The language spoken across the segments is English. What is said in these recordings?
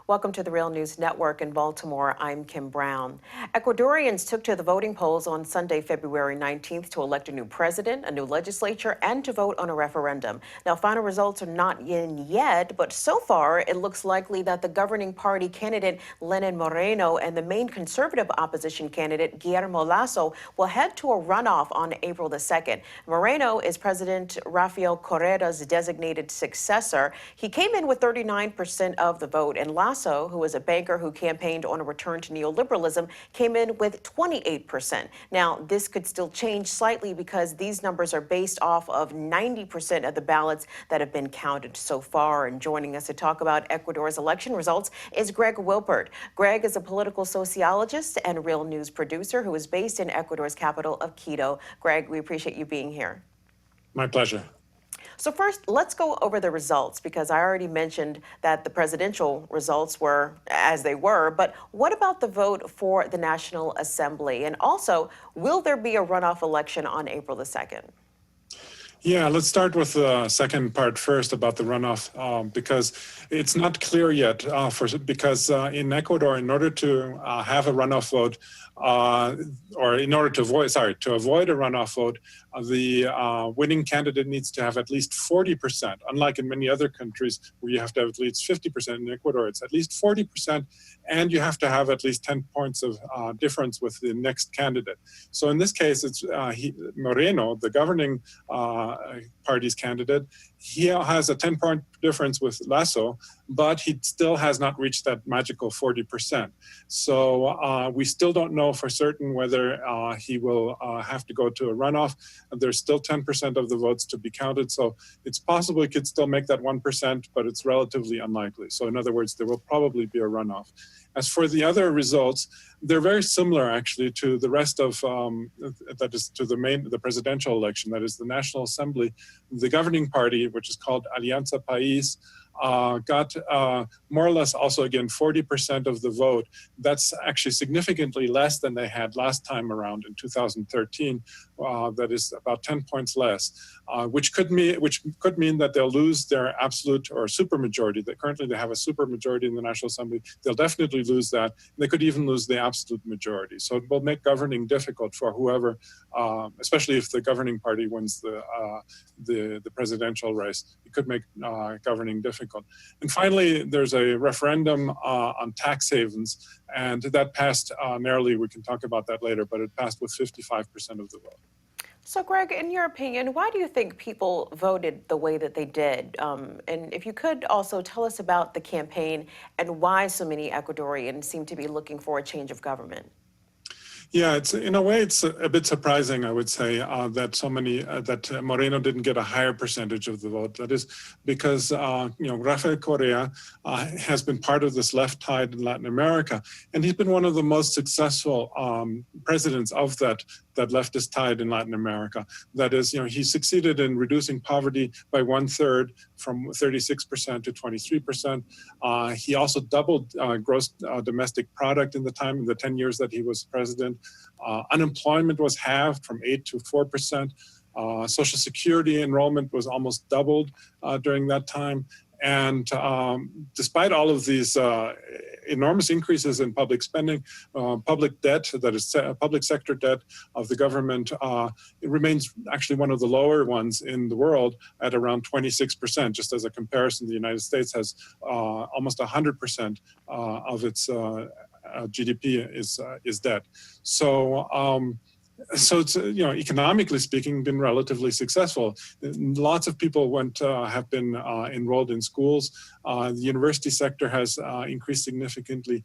Welcome to the Real News Network in Baltimore. I'm Kim Brown. Ecuadorians took to the voting polls on Sunday, February 19th to elect a new president, a new legislature, and to vote on a referendum. Now, final results are not in yet, but so far it looks likely that the governing party candidate Lenin Moreno and the main conservative opposition candidate Guillermo Lasso will head to a runoff on April the 2nd. Moreno is President Rafael Correa's designated successor. He came in with 39% of the vote, and Lasso, who is a banker who campaigned on a return to neoliberalism, came in with 28%. Now, this could still change slightly because these numbers are based off of 90% of the ballots that have been counted so far. And joining us to talk about Ecuador's election results is Greg Wilpert. Greg is a political sociologist and Real News producer who is based in Ecuador's capital of Quito. Greg, we appreciate you being here. My pleasure. So first, let's go over the results, because I already mentioned that the presidential results were as they were, but what about the vote for the National Assembly? And also, will there be a runoff election on April the 2nd? Yeah, let's start with the second part first about the runoff, because it's not clear yet. Because in Ecuador, in order to have a runoff vote, or in order to avoid a runoff vote, the winning candidate needs to have at least 40%. Unlike in many other countries where you have to have at least 50%, in Ecuador it's at least 40%, and you have to have at least 10 points of difference with the next candidate. So in this case, it's Moreno, the governing party's candidate. He has a 10-point difference with Lasso, but he still has not reached that magical 40%. So we still don't know for certain whether he will have to go to a runoff. There's still 10% of the votes to be counted, so it's possible he could still make that 1%, but it's relatively unlikely. So in other words, there will probably be a runoff. As for the other results, they're very similar actually to the rest of, that is to the presidential election, that is the National Assembly. The governing party, which is called Alianza País, got more or less also again 40% of the vote. That's actually significantly less than they had last time around in 2013. That is about 10 points less, which could mean that they'll lose their absolute or supermajority. That currently they have a supermajority in the National Assembly. They'll definitely lose that. They could even lose the absolute majority. So it will make governing difficult for whoever, especially if the governing party wins the presidential race. It could make governing difficult. And finally, there's a referendum on tax havens, and that passed narrowly. We can talk about that later, but it passed with 55% of the vote. So, Greg, in your opinion, why do you think people voted the way that they did? And if you could also tell us about the campaign and why so many Ecuadorians seem to be looking for a change of government. Yeah, it's in a way it's a bit surprising, I would say, that so many that Moreno didn't get a higher percentage of the vote. That is because Rafael Correa has been part of this left tide in Latin America, and he's been one of the most successful presidents of that leftist tide in Latin America. That is, he succeeded in reducing poverty by 1/3 from 36% to 23%. He also doubled gross domestic product in the 10 years that he was president. Unemployment was halved from 8% to 4%. Social Security enrollment was almost doubled during that time. And despite all of these enormous increases in public spending, public debt, that is public sector debt of the government, it remains actually one of the lower ones in the world at around 26%. Just as a comparison, the United States has almost 100% of its GDP is debt. So it's economically speaking, been relatively successful. Lots of people have been enrolled in schools. The university sector has increased significantly.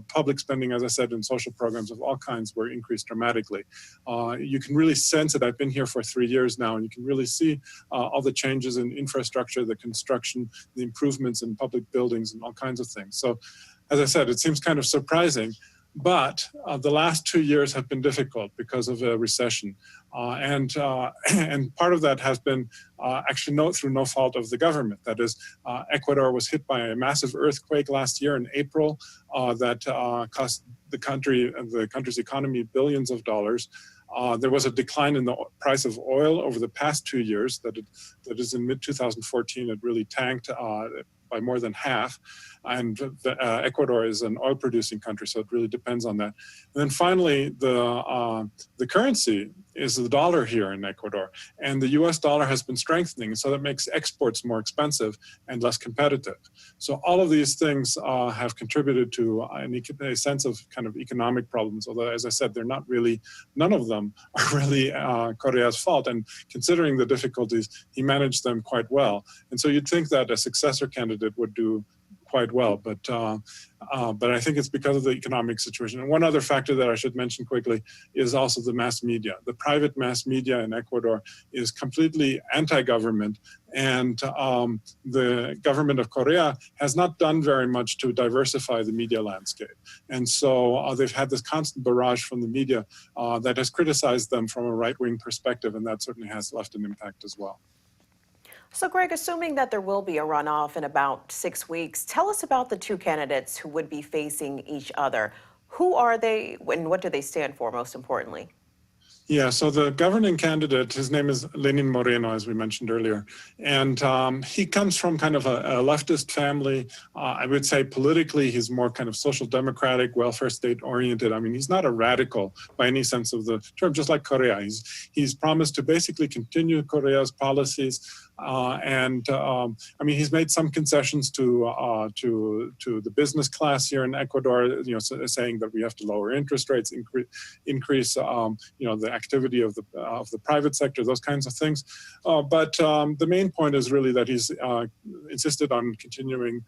Public spending, as I said, in social programs of all kinds were increased dramatically. You can really sense it. I've been here for 3 years now, and you can really see all the changes in infrastructure, the construction, the improvements in public buildings, and all kinds of things. So, as I said, it seems kind of surprising. But the last 2 years have been difficult because of a recession. And part of that has been actually through no fault of the government. That is, Ecuador was hit by a massive earthquake last year in April that cost the country's economy billions of dollars. There was a decline in the price of oil over the past 2 years. That is in mid-2014, it really tanked by more than half. and Ecuador is an oil-producing country, so it really depends on that. And then finally, the currency is the dollar here in Ecuador, and the US dollar has been strengthening, so that makes exports more expensive and less competitive. So all of these things have contributed to a sense of kind of economic problems, although, as I said, they're not really, none of them are really Correa's fault, and considering the difficulties, he managed them quite well. And so you'd think that a successor candidate would do quite well, but I think it's because of the economic situation. And one other factor that I should mention quickly is also the mass media. The private mass media in Ecuador is completely anti-government, and the government of Correa has not done very much to diversify the media landscape. And so they've had this constant barrage from the media that has criticized them from a right-wing perspective, and that certainly has left an impact as well. So, Greg, assuming that there will be a runoff in about 6 weeks, tell us about the two candidates who would be facing each other. Who are they and what do they stand for, most importantly? Yeah, so the governing candidate, his name is Lenin Moreno, as we mentioned earlier. And he comes from kind of a leftist family. I would say politically, he's more kind of social democratic, welfare state oriented. I mean, he's not a radical by any sense of the term, just like Correa. He's promised to basically continue Correa's policies. I mean, he's made some concessions to the business class here in Ecuador, you know, saying that we have to lower interest rates, increase you know, the activity of the private sector, those kinds of things. But the main point is really that he's insisted on continuing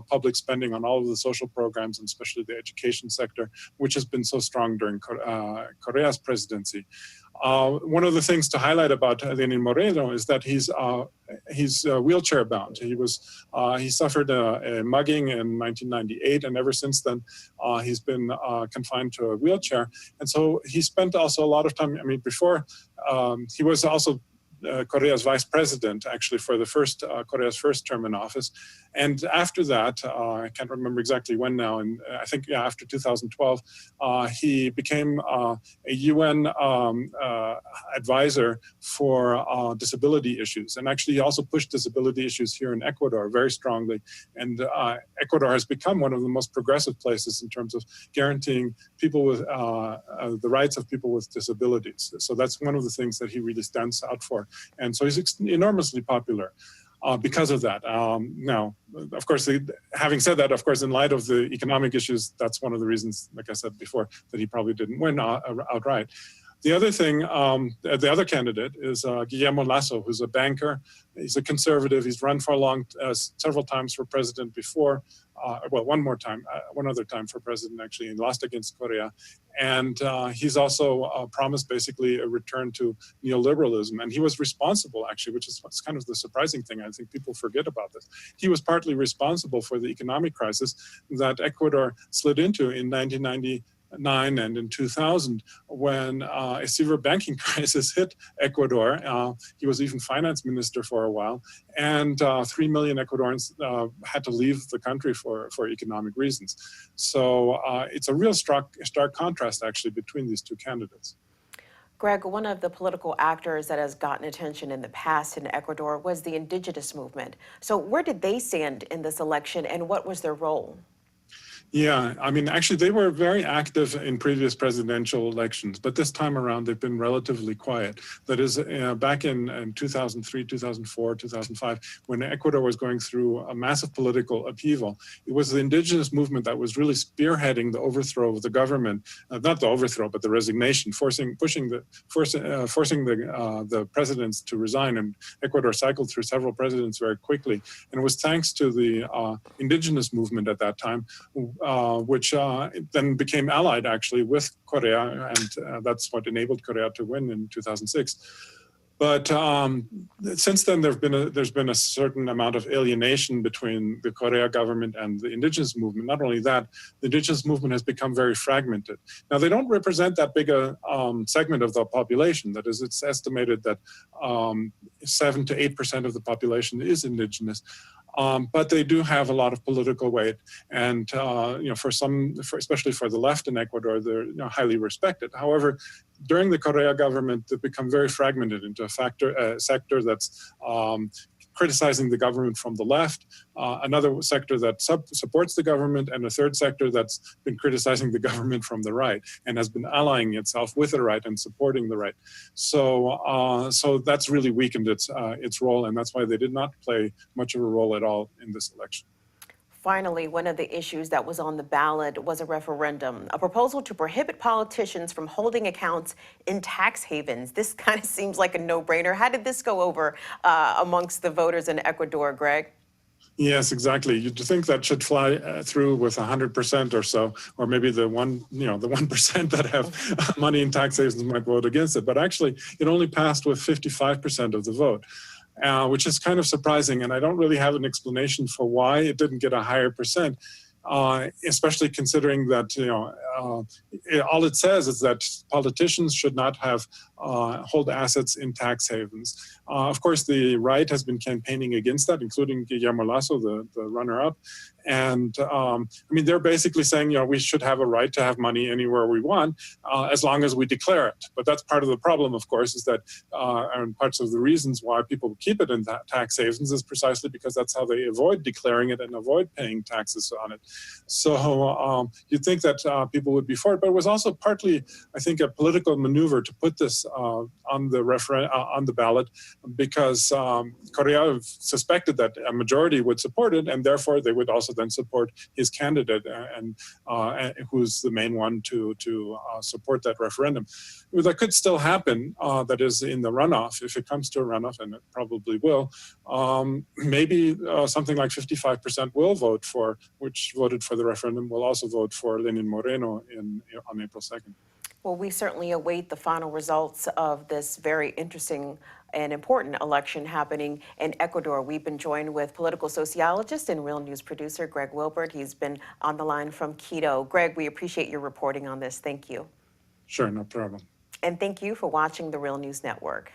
public spending on all of the social programs, and especially the education sector, which has been so strong during Correa's presidency. One of the things to highlight about Lenin Moreno is that he's wheelchair bound. He suffered a mugging in 1998, and ever since then he's been confined to a wheelchair. And so he spent also a lot of time. I mean, before he was also Correa's vice president, actually, for the Correa's first term in office. And after that, I can't remember exactly when now, and I think, yeah, after 2012, he became a UN advisor for disability issues. And actually, he also pushed disability issues here in Ecuador very strongly. And Ecuador has become one of the most progressive places in terms of guaranteeing people with the rights of people with disabilities. So that's one of the things that he really stands out for. And so he's enormously popular because of that. Now, of course, having said that, of course, in light of the economic issues, that's one of the reasons, like I said before, that he probably didn't win outright. The other thing, the other candidate is Guillermo Lasso, who's a banker. He's a conservative. He's run for several times for president before. Well, one other time for president, actually, and lost against Correa. And he's also promised basically a return to neoliberalism. And he was responsible, actually, which is kind of the surprising thing. I think people forget about this. He was partly responsible for the economic crisis that Ecuador slid into in 1999 and in 2000, when a severe banking crisis hit Ecuador. He was even finance minister for a while, and 3 million Ecuadorians had to leave the country for economic reasons. So it's a real stark contrast, actually, between these two candidates. Greg, one of the political actors that has gotten attention in the past in Ecuador was the Indigenous Movement. So where did they stand in this election, and what was their role? Yeah, I mean, actually, they were very active in previous presidential elections, but this time around, they've been relatively quiet. That is, back in 2003, 2004, 2005, when Ecuador was going through a massive political upheaval, it was the Indigenous Movement that was really spearheading the overthrow of the government, not the overthrow, but the resignation, forcing the presidents to resign. And Ecuador cycled through several presidents very quickly. And it was thanks to the Indigenous Movement at that time, which then became allied, actually, with Correa, and that's what enabled Correa to win in 2006. But since then, there's been a certain amount of alienation between the Correa government and the Indigenous Movement. Not only that, the Indigenous Movement has become very fragmented. Now, they don't represent that big a segment of the population. That is, it's estimated that 7 to 8% of the population is Indigenous. But they do have a lot of political weight, and especially for the left in Ecuador, they're highly respected. However, during the Correa government, they've become very fragmented into a sector that's criticizing the government from the left, another sector that supports the government, and a third sector that's been criticizing the government from the right and has been allying itself with the right and supporting the right. So that's really weakened its role, and that's why they did not play much of a role at all in this election. Finally, one of the issues that was on the ballot was a referendum, a proposal to prohibit politicians from holding accounts in tax havens. This kind of seems like a no-brainer. How did this go over amongst the voters in Ecuador, Greg? Yes, exactly. You'd think that should fly through with 100% or so, or maybe the 1% that have money in tax havens might vote against it. But actually, it only passed with 55% of the vote. Which is kind of surprising, and I don't really have an explanation for why it didn't get a higher percent, especially considering that all it says is that politicians should not have hold assets in tax havens. Of course, the right has been campaigning against that, including Guillermo Lasso, the runner-up. And I mean, they're basically saying, we should have a right to have money anywhere we want, as long as we declare it. But that's part of the problem, of course, is that, and parts of the reasons why people keep it in tax havens is precisely because that's how they avoid declaring it and avoid paying taxes on it. So you'd think that people would be for it, but it was also partly, I think, a political maneuver to put this on the ballot, because Correa suspected that a majority would support it, and therefore they would also then support his candidate, and who's the main one to support that referendum. That could still happen, that is in the runoff, if it comes to a runoff, and it probably will. Maybe something like 55% will vote for, which voted for the referendum, will also vote for Lenin Moreno on April 2nd. Well, we certainly await the final results of this very interesting and important election happening in Ecuador. We've been joined with political sociologist and Real News producer Greg Wilbert. He's been on the line from Quito. Greg, we appreciate your reporting on this. Thank you. Sure, no problem. And thank you for watching the Real News Network.